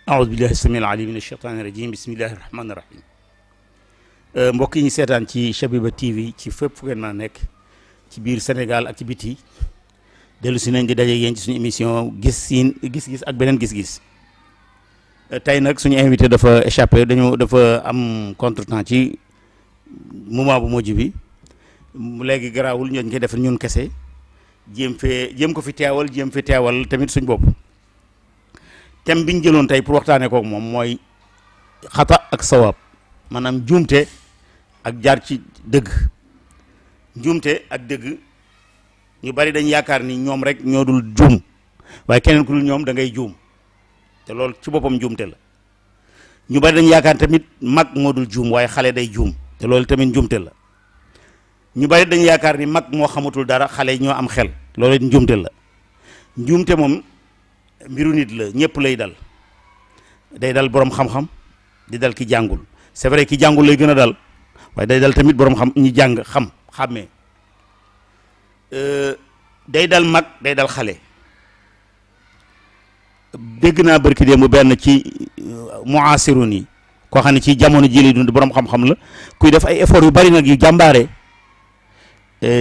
aoudu billahi samil alim min ashaytani rajim bismillahi rahmani rahim mbokk yi ñu seetaan ci Shabiba TV ci fépp fu ngeen mën a nekk ci biir Sénégal ak ci biti dellu si nañ di daje yéen ci suñu émission gis-gis ak beneen gis-gis tey nag suñu invité dafa échappé dafa am contretemps ci moment bu mujj bi léegi garaawul ñooñu koy def ñun kese jéem ko fi teewal tamit suñ bopp. thème bi ñu jëloon tey pour waxtaanee kook moom mooy xata ak sawaab maanaam njuumte ak jaar ci dëgg njuumte ak dëgg ñu bari dañ yaakaar ni ñoom rek ñoo dul juum waaye keneen ku dul ñoom da ngay juum te loolu ci boppam njuumte la ñu bari dañ yaakaar tamit mag moo dul juum waaye xale day juum te loolu tamit njuumte la ñu bari dañ yaakaar ni mag moo xamatul dara xale ñoo am xel loolu njuumte la njuumte moom mbiru nit la ñëpp lay dal day dal borom xam-xam di dal ki jàngul c'est vrai ki jàngul lay gën a dal waaye day dal tamit borom xam ñi jàng xàmmee day dal mag day dal xale dégg naa barki démb benn ci muasirun yi koo xam ne ci jamono ji lay dund borom xam-xam la kuy def ay effort yu bari nag yu jàmbaare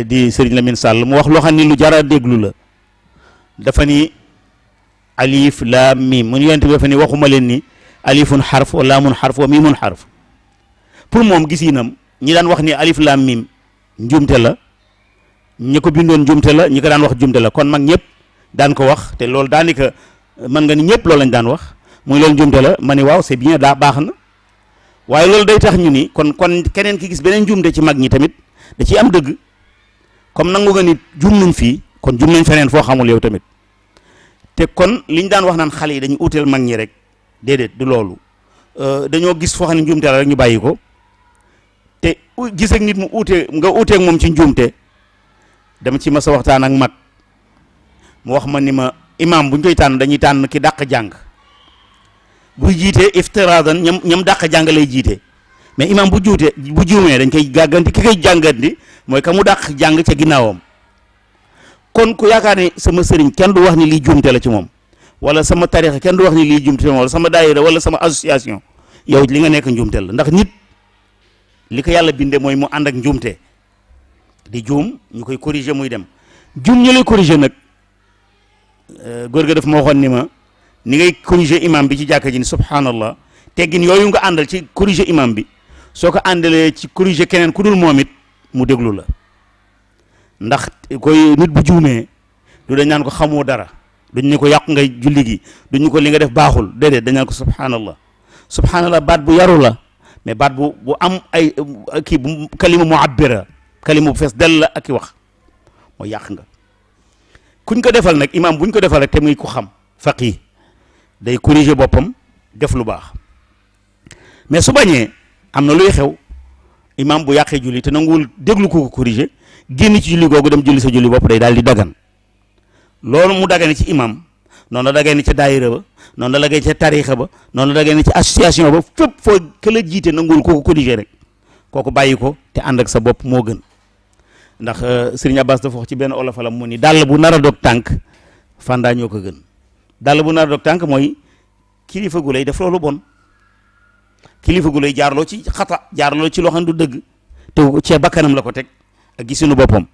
di Serigne Lamine Sall mu wax loo xam ni lu jara déglu la dafa ni alif laam miim mu yonent bi dafa ni waxuma leen ni alifun xarf wa laamun xarf wa miimun xarf pour moom gisinam ñi daan wax ni alif laam miim njuumte la ñi ko bindoon njuumte la ñi ko daan wax njuumte la kon mag ñëpp daan ko wax te loolu daanaka mën nga ni ñëpp loolu lañ daan wax muy loolu njuumte la ma ni waaw c'est bien daa baax na waaye loolu day tax ñu ni kon keneen ki gis beneen njuumte ci mag ñi tamit da ciy am dëgg comme nangu nga ni juum nañ fii kon juum nañ feneen foo xamul yow tamit te kon liñ daan wax naan xale yi dañu uuteel mag ñi rek déedéet du loolu dañoo gis foo xam ne njuumte la rek ñu bàyyi ko te gis ak nit mu nga uuteeg moom ci njuumte dama ci mas a waxtaan ak mag mu wax ma ni ma imam buñ koy tànn dañuy tànn ki dàq jàng buy jiite iftiradan ñam dàq jàng lay jiite mais imam bu juumee dañ koy gàgganti ki koy jànganti mooy ka mu dàq jàng ca ginnaawam kon ku yaakaar ni sama sëriñ kenn du wax ni lii juumte la ci moom wala sama tarixa kenn du wax ni lii juumte la wala sama daayira wala sama association yow li nga nekk njuumte la ndax nit li ko yàlla binde mooy mu ànd ak njuumte di juum ñu koy corriger muy dem juum ñu lay corriger nag góor ga daf ma waxoon ni ma ni ngay corriger imam bi ci jàkka ji ni subhanallah teggin yooyu nga àndal ci corriger imam bi soo ko àndalee ci corriger keneen ku dul moom it mu déglu la ndax koy nit bu juumee du dañ naan ko xamoo dara duñ ne ko yàq ngay julli gi duñ ko li nga def baaxul déedéet dañ naan ko subhanallah baat bu yaru la mais baat bu am ay kii bu kalima muabbira kalima bu fees del la ak i wax mooy yàq nga kuñ ko defal nag imam buñ ko defal rek te muy ko xam faqih day corriger boppam def lu baax mais su bañee am na luy xew imam bu yàqee julli te nanguwul déglu ko corriger génn ci julli googu dem julli sa julli bopp day daal di dagan loolu mu dagane ci imam noonu la dagane ca daayira ba noonu la dagane ca tarixa ba noonu la dagane ci association ba fépp foo këla jiite nanguwul kooku corriger rek kooku bàyyi ko te ànd ak sa bopp moo gën ndax Serigne Abbas dafa wax ci benn olofalam mu ni dàll bu nar a dog tànk fàndaa ñoo ko gën dàll bu nar a dog tànk mooy kilifa gu lay def loolu bon kilifa gu lay jaarloo ci xata jaarloo ci loo xam du dëgg te cee bakkanam la ko teg ak gisinu boppam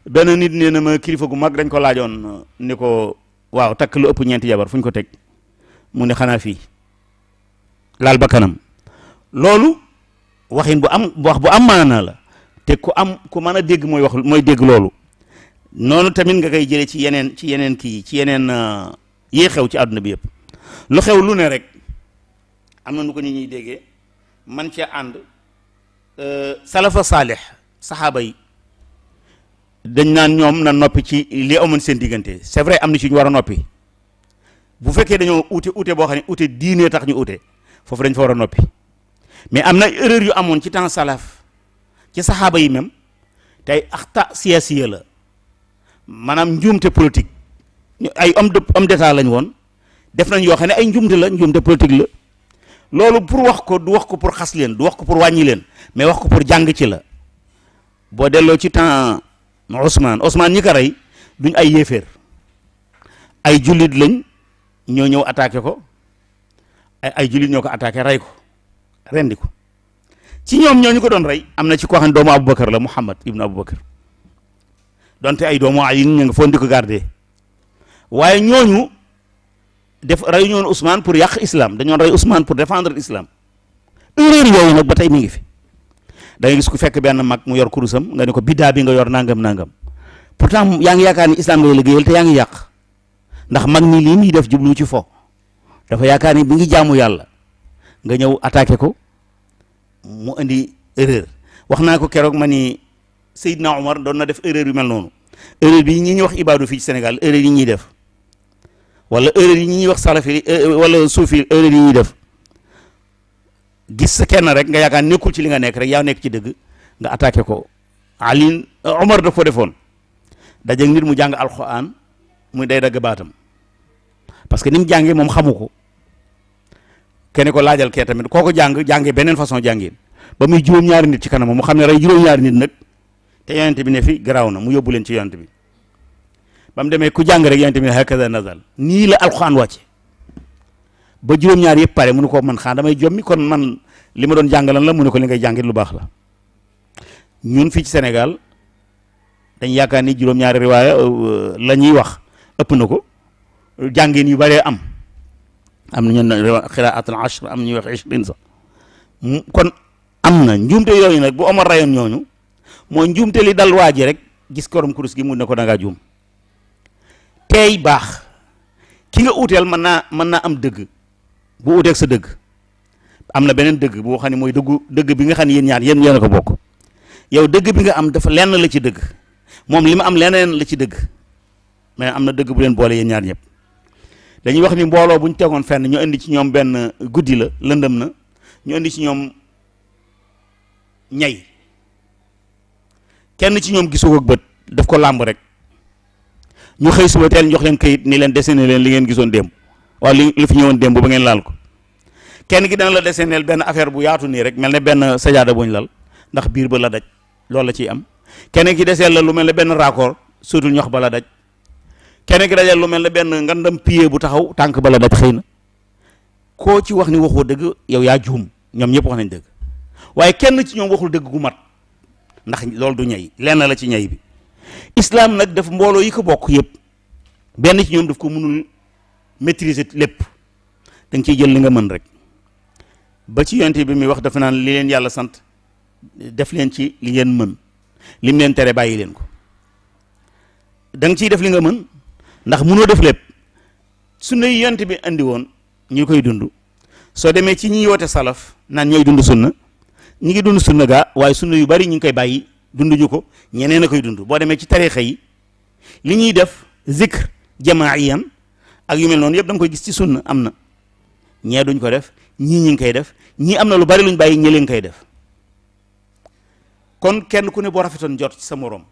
benn nit nee na ma kilifa gu mag dañ ko laajoon ni ko waaw takk lu ëpp ñeenti jabar fu ñu ko teg mu ne xanaa fii laal bakkanam loolu waxin bu am maana la te ku mën a dégg mooy dégg loolu noonu tamit nga koy jëlee ci yeneen yee xew ci àdduna bi yëpp lu xew lu ne rek am na nu ko nit ñuy déggee man cee ànd salafa saalih saxaaba yi dañ naan ñoom na noppi ci li amoon seen diggante c'est vrai am na ci ñu war a noppi bu fekkee dañoo ute boo xam ne ute diine tax ñu ute foofu dañ fa war a noppi mais am na erreur yu amoon ci temps salaf ci saxaaba yi même tey axta siyaasiya la maanaam njuumte politique ay homme d'état lañ woon def nañ yoo xam ne ay njuumte la njuumte politique la loolu pour wax ko du wax ko pour xas leen du wax ko pour wàññi leen mais wax ko pour jàng ci la boo delloo ci temps Ousmane ñi ko rey duñ ay yéeféer ay jullit lañ ñoo ñëw attaqué ko ay jullit ñoo ko attaqué rey ko rendi ko ci ñoom ñooñu ko doon rey am na ci koo xam ne doomu Aboubacar la Muhammad ibnu Aboubacar donte ay doomu Ali ñu nga foon di ko gardé waaye ñooñu def rey ñoon Ousmane pour yàq islam dañoon rey Ousmane pour défendre l'islam erreur yooyu nag ba tey mi ngi fi da ngay gis ku fekk benn mag mu yor kurusam nga ne ko biddaa bi nga yor nangam nangam pourtant yaa ngi yaakaar ni islam ngay liggéeyal te yaa ngi yàq ndax mag ni lii muy def jublu ci fo dafa yaakaar ni bi ngi jaamu yàlla nga ñëw attaqué ko mu indi erreur wax naa ko keroog ma ni Seydina Omar doon na def erreur yu mel noonu erreur bi ñi ñuy wax ibaadu fii ci Sénégal erreur yi ñuy def wala erreur yi ñuy wax salafi wala suufi erreur yi ñuy def gis sa kenn rek nga yaakaar nekkul ci li nga nekk rek yaa nekk ci dëgg nga attaqué ko Ali Omar daf ko defoon dajeeg nit mu jàng alquran muy day dagg baatam parce que ni mu jàngee moom xamu ko kenn ko laajal kee tamit kooko jàngee beneen façon jàngeen ba muy juróom-ñaari nit ci kanam mu xam ne rey juróom-ñaari nit nag te yonent bi ne fi garaaw na mu yóbbu leen ci yonent bi ba mu demee ku jàng rek yonent bi ne hakaza nazal nii la alquran wàcce ba juróom-ñaar yëpp pare mu ne ko man xaa damay jommi kon man li ma doon jàngalan la mu ne ko li ngay jàngit lu baax la ñun fii ci Sénégal dañ yaakaar ni juróom-ñaari riwaaya la ñuy wax ëpp na ko jàngeen yu bëree am na ñun xiraatul ashr am ñuy wax 20 sax kon am na njuumte yooyu nag bu Omar rayoon ñooñu mooy njuumte li dal waa ji rek gis korom kurus gi mu ne ko da ngaa juum tey baax ki nga uuteel mën naa am dëgg bu uuteeg sa dëgg am na beneen dëgg boo xam ne mooy dëgg bi nga xam ne yéen ñaar yéen a ko bokk yow dëgg bi nga am dafa lenn la ci dëgg moom li ma am leneen la ci dëgg mais am na dëgg bu leen boole yéen ñaar ñëpp dañuy wax ni mbooloo bu ñu tegoon fenn ñu indi ci ñoom benn guddi la lëndëm na ñu indi ci ñoom ñay kenn ci ñoom gisu ko bët daf ko làmb rek ñu xëy suba teel jox leen kayit ni leen dessiné leen li ngeen gisoon démb waaw li fi ñëwoon démb ba ngeen laal ko kenn gi dana la dessiné benn affaire bu yaatu nii rek mel ne benn sajaada buñ lal ndax biir ba la daj loolu la ciy am kenn ki deseel la lu mel ne benn raccord suutul ñox ba la daj kenn ki dajal lu mel ne benn ngandam pied bu taxaw tànk ba la daj xëy na koo ci wax ni waxoo dëgg yow yaa juum ñoom ñëpp wax nañ dëgg waaye kenn ci ñoom waxul dëgg gu mat ndax loolu du ñay lenn la ci ñay bi islam nag daf mbooloo yi ko bokk yëpp benn ci ñoom daf ko mënul maîtriser lépp da nga ciy jël li nga mën rek ba ci yonte bi muy wax dafa naan li leen yàlla sant def leen ci li ngeen mën lim leen tere bàyyi leen ko da nga ciy def li nga mën ndax mënoo def lépp sunna yi yonte bi andi woon ñu koy dund soo demee ci ñi woote salaf naan ñooy dund sunna ñi ngi dund sunna gaa waaye sunna yu bari ñu ngi koy bàyyi dunduñu ko ñeneen a koy dund boo demee ci tarixa yi li ñuy def zikr jamaiyan ak yu mel noonu yëpp da nga koy gis ci sunna am na ñee duñ ko def ñii ñi ngi koy def ñii am na lu bari luñ bàyyi ñi leen koy def kon kenn ku ne boo rafetoon jot ci sa morom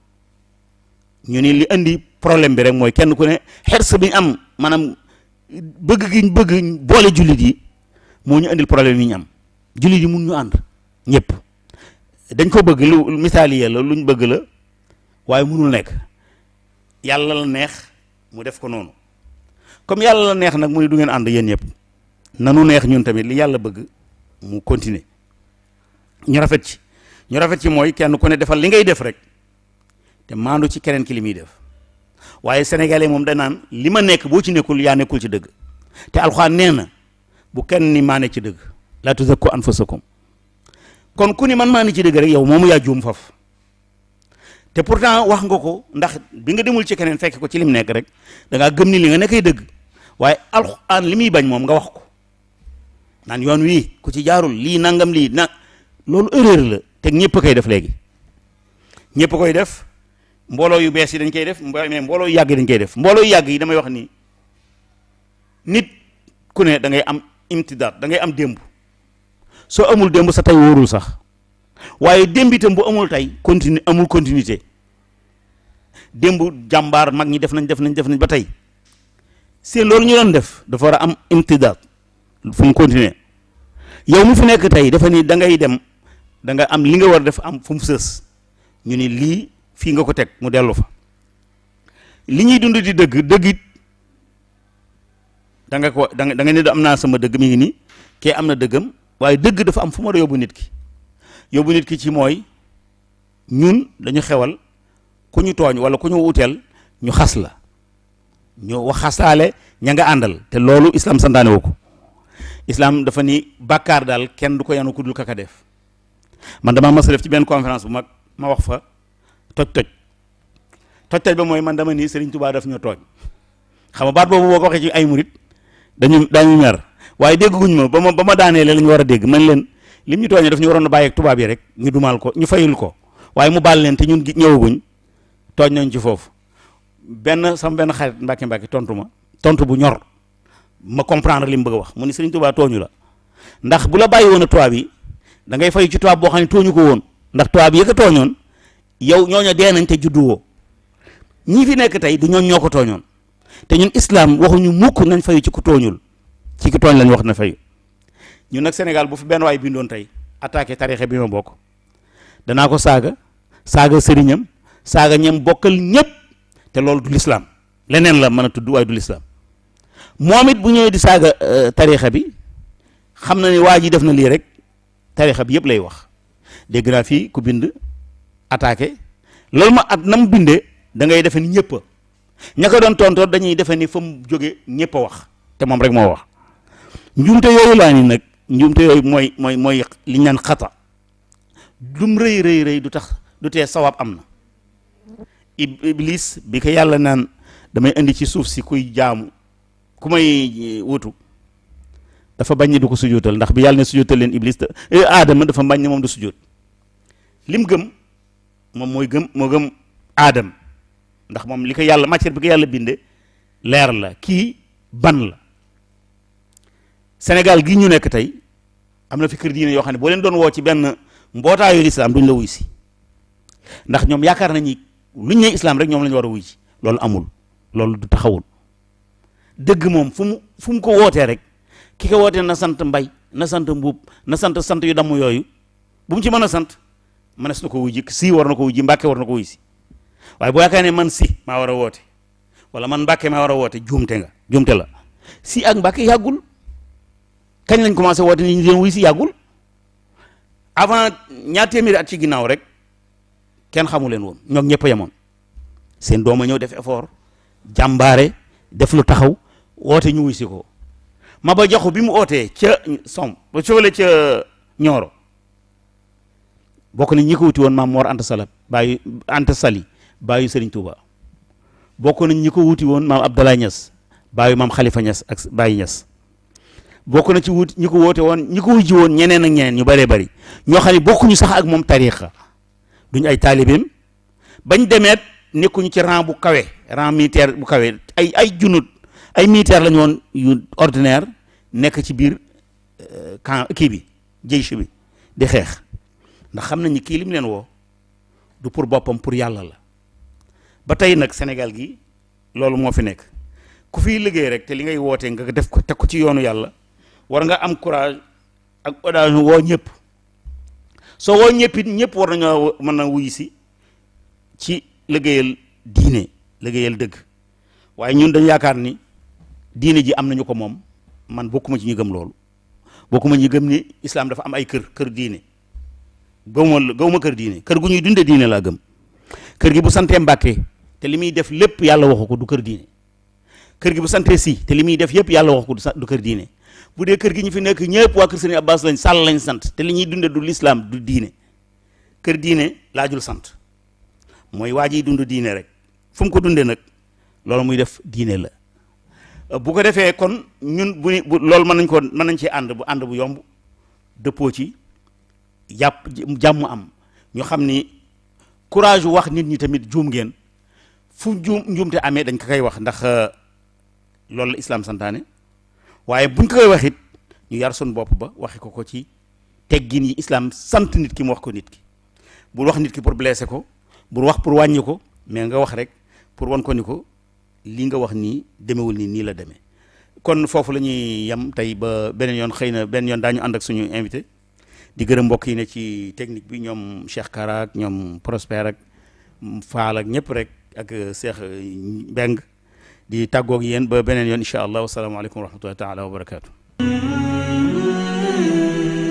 ñu ni li indi problème bi rek mooy kenn ku ne xers bi ñu am maanaam bëgg gi ñu bëgg boole jullit yi moo ñu indil problème yi ñu am jullit yi mun ñu ànd ñëpp dañ ko bëgg lu misaali la luñ bëgg la waaye munul nekk yàlla la neex mu def ko noonu comme yàlla la neex nag mu ne du ngeen ànd yéen ñëpp nanu neex ñun tamit li yàlla bëgg mu continuer ñu rafet ci mooy kenn ku ne defal li ngay def rek te maandu ci keneen ki li muy def waaye sénégalais moom danaan li ma nekk boo ci nekkul yaa nekkul ci dëgg te alxuraan nee na bu kenn ni maa ne ci dëgg laa tuzakku anfusakum kon ku ni man maa ne ci dëgg rek yow moomu yaa juum faf te pourtant wax nga ko ndax bi nga demul ci keneen fekk ko ci lim nekk rek da ngaa gëm ni li nga nekkay dëgg waaye alxuraan li muy bañ moom nga wax ko naan yoon wii ku ci jaarul lii nangam lii na loolu erreur la te ñëpp koy def léegi ñëpp koy def mbooloo yu bees yi dañ koy def mais mbooloo yu yàgg yi dañ koy def mbooloo yu yàgg yi damay wax ni nit ku ne da ngay am imtidaat da ngay am démb soo amul démb sa tey wóorul sax waaye démb itam bu amul tey amul continuité démb jàmbaar mag ñi def nañ ba tey seen loolu ñu doon def dafa war a am imtidaat fu mu continuer yow mi fi nekk tey dafa ni da ngay dem da nga am li nga war a def am fu mu sës ñu ni lii fii nga ko teg mu dellu fa li ñuy dund di dëgg it da nga ne am naa sama dëgg mi ngi nii kee am na dëggam waaye dëgg dafa am fu mu war a yóbbu nit ki ci mooy ñun dañu xewal ku ñu tooñ wala ku ñu wuteel ñu xas la ñu wax xasaale ña nga àndal te loolu islam santaane woo ko islam dafa ni bàkkaar daal kenn du ko yanu ku dul kaka def man dama mas a def ci benn conférence bu mag ma wax fa toj ba mooy man dama ni Serigne Touba daf ñu tooñ xam nga baat boobu boo ko waxee ci ay murit dañu mer waaye dégguñ ma ba ma daanee la ñu war a dégg man leen lim ñu tooñee daf ñu waroon a bàyyi ak tubaab yi rek ñu dumaal ko ñu fayul ko waaye mu baal leen te ñun ñëwaguñ tooñ nañ ci foofu sama benn xarit mbàkki tontu bu ñor ma comprendre li mu bëgg a wax mu ni Serigne Touba tooñu la ndax bu la bàyyi woon a tubaab yi da ngay fayu ci tubaab boo xam ne tooñu ko woon ndax tubaab yi ka tooñoon yow ñooñu dee nañ te judduwoo ñii fi nekk tey du ñooñ ñoo ko tooñoon te ñun islam waxuñu mukk nañ fayu ci ku tooñul ci ku tooñ lañ wax na fayu ñun nag Sénégal bu fi benn waay bindoon tey attaqué tarixe bi ma bokk danaa ko saaga sëriñam saaga ñem bokkal ñëpp te loolu du l'islam leneen la mën a tudd waaye du l'islam moom it bu ñëwee di saaga tarixa bi xam na ni waa ji def na lii rek tarixa bi yëpp lay wax dégg naa fii ku bind attaqué loolu ma at na mu bindee da ngay defe ni ñëpp ña ko doon tontoor dañuy defe ni fa mu jóge ñëpp a wax te moom rek moo wax njuumte yooyu laa ni nag njuumte yooyu mooy li ñu naan xata lum rëy du tax du tee sawaab am na iblis bi ko yàlla naan damay indi ci suuf si kuy jaamu ku may wutu dafa bañ ni du ko sujootal ndax bi yàlla ne sujootal leen iblis aadama dafa bañ ne moom du sujoot lim gëm moom moo gëm aadam ndax moom li ko yàlla matière bi ko yàlla binde leer la kii ban la Sénégal gi ñu nekk tey am na fi kër diine yoo xam ne boo leen doon woo ci benn mbootaayu lislaam duñ la wuy si ndax ñoom yaakaar nañu luñ ne islam rek ñoom la ñu war a wuy si loolu amul loolu du taxawul dëgg moom fu mu ko wootee rek ki ko wootee na sant mbay na sant mbuub na sant yu damm yooyu bu mu ci mën a sant mënees na ko wuy ji si war na ko wuy ji mbàkke war na ko wuy si waaye boo yaakaar ne man si maa war a woote wala man mbàkke maa war a woote juumte la si ak mbàkke yàggul kañ lañ commencé woote ni ñu leen wuy si yàggul avant ñaar téeméeri at ci ginnaaw rek kenn xamu leen woon ñoom ñëpp a yemoon seen doom a ñëw def effort jàmbaare def lu taxaw woote ñu wuy si ko Maba Jaxu bi mu ootee ca som ba coole ca Ñooro bokk na ñi ko wuti woon maam Mor Anta Sali baayu Serigne Touba bokk nañ ñi ko wuti woon maam Abdoulaye Niass baayu maam Khalifa Niass ak Baye Niass bokk na ci ñi ko woote woon ñi ko wujji woon ñeneen ak ñeneen ñu bëree bëri ñoo xam ne bokkuñu sax ak moom tariixa duñ ay taalibeem bañ demeet nekkuñu ci rang bu kawe rang militaire bu kawe ay junut ay militaire lañu woon yu ordinaire nekk ci biir camp kii bi jeysh bi di xeex ndax xam nañ ni kii li mu leen woo du pour boppam pour yàlla la ba tey nag Sénégal gi loolu moo fi nekk ku fiy liggéey rek te li ngay wootee nga def ko teg ko ci yoonu yàlla war nga am courage ak audace woo ñëpp soo woo ñëpp it ñëpp war nañoo mën a wuy si ci liggéeyal diine liggéeyal dëgg waaye ñun dañu yaakaar ni diine ji am nañu ko moom man bokkuma ci ñu gëm loolu bokkuma ñu gëm ni islam dafa am ay kër diine gëwuma kër diine kër gu ñuy dunde diine laa gëm kër gi bu santee Mbàkke te li muy def lépp yàlla waxu ko du kër diine kër gi bu santee si te li muy def yëpp yàlla waxu ko du kër diine bu dee kër gi ñu fi nekk ñëpp waa kër Sëriñ Abbas lañ sàll lañ sant te li ñuy dunde du l'islam du diine kër diine laajul sant mooy waa jiy dund diine rek fu mu ko dundee nag loolu muy def diine la bu ko defee kon ñun bu loolu mën nañ ci ànd bu yomb dëppoo ci jàmm am ñu xam ni courage wax nit ñi tamit juum ngeen fu njuumte amee dañ ko koy wax ndax loolu la islam santaane waaye buñ ko koy wax it ñu yar suñ bopp ba waxe ko ci teggin yi islam sant nit ki mu wax ko nit ki bul wax nit ki pour blesser ko bul wax pour wàññi ko mais nga wax rek pour wan ko ni ko li nga wax nii demewul nii la demee kon foofu la ñuy yem tey ba beneen yoon xëy na beneen yoon daañu ànd ak suñu invité di gërëm mbokk yi ne ci technique bi ñoom Cheikh Kara ak ñoom Prosper ak Faal ak ñëpp rek ak Cheikh Mbeng di tàggoog yéen ba beneen yoon incha allah wasalaamaaleykum wa rahmatullahi taala wa barakaatu. mm.